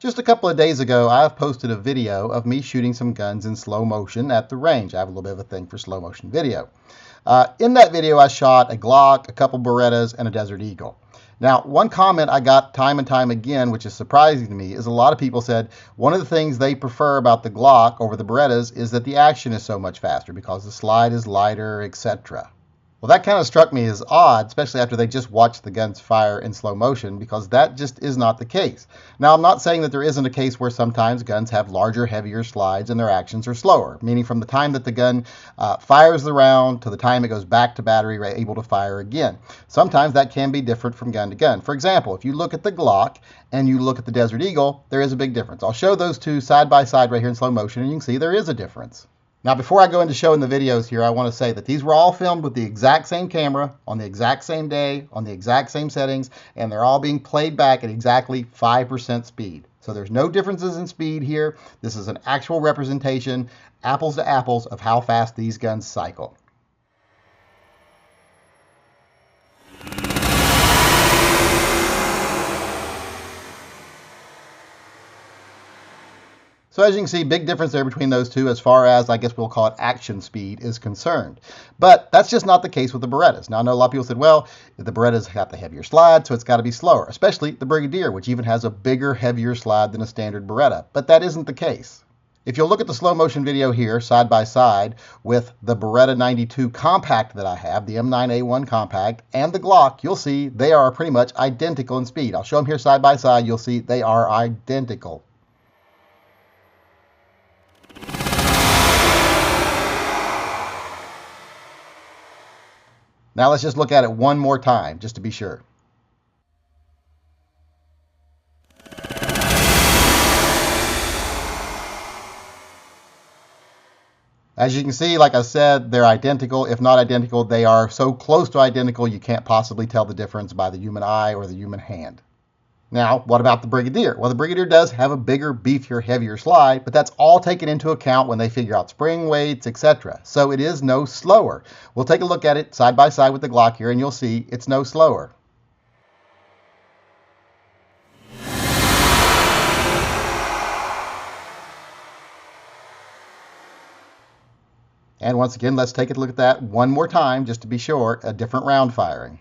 Just a couple of days ago, I've posted a video of me shooting some guns in slow motion at the range. I have a little bit of a thing for slow motion video. In that video, I shot a Glock, a couple Berettas, and a Desert Eagle. Now, one comment I got time and time again, which is surprising to me, is a lot of people said one of the things they prefer about the Glock over the Berettas is that the action is so much faster because the slide is lighter, etc. Well, that kind of struck me as odd, especially after they just watched the guns fire in slow motion, because that just is not the case. Now, I'm not saying that there isn't a case where sometimes guns have larger, heavier slides and their actions are slower, meaning from the time that the gun fires the round to the time it goes back to battery, able to fire again. Sometimes that can be different from gun to gun. For example, if you look at the Glock and you look at the Desert Eagle, there is a big difference. I'll show those two side by side right here in slow motion, and you can see there is a difference. Now, before I go into showing the videos here, I want to say that these were all filmed with the exact same camera, on the exact same day, on the exact same settings, and they're all being played back at exactly 5% speed. So there's no differences in speed here. This is an actual representation, apples to apples, of how fast these guns cycle. So as you can see, big difference there between those two as far as, I guess we'll call it, action speed is concerned. But that's just not the case with the Berettas. Now, I know a lot of people said, well, the Beretta's got the heavier slide, so it's got to be slower, especially the Brigadier, which even has a bigger, heavier slide than a standard Beretta. But that isn't the case. If you'll look at the slow motion video here, side by side, with the Beretta 92 compact that I have, the M9A1 compact, and the Glock, you'll see they are pretty much identical in speed. I'll show them here side by side. You'll see they are identical. Now let's just look at it one more time, just to be sure. As you can see, like I said, they're identical. If not identical, they are so close to identical you can't possibly tell the difference by the human eye or the human hand. Now, what about the Brigadier? Well, the Brigadier does have a bigger, beefier, heavier slide, but that's all taken into account when they figure out spring weights, etc. So it is no slower. We'll take a look at it side by side with the Glock here, and you'll see it's no slower. And once again, let's take a look at that one more time, just to be sure, a different round firing.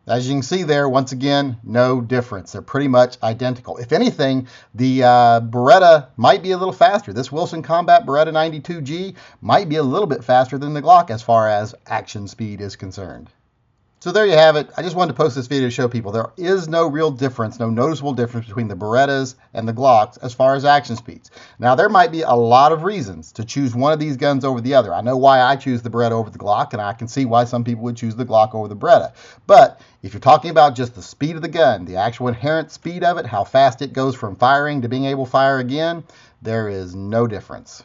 As you can see there, once again, no difference. They're pretty much identical. If anything, the Beretta might be a little faster. This Wilson Combat Beretta 92G might be a little bit faster than the Glock as far as action speed is concerned. So there you have it. I just wanted to post this video to show people there is no real difference, no noticeable difference between the Berettas and the Glocks as far as action speeds. Now, there might be a lot of reasons to choose one of these guns over the other. I know why I choose the Beretta over the Glock, and I can see why some people would choose the Glock over the Beretta. But if you're talking about just the speed of the gun, the actual inherent speed of it, how fast it goes from firing to being able to fire again, there is no difference.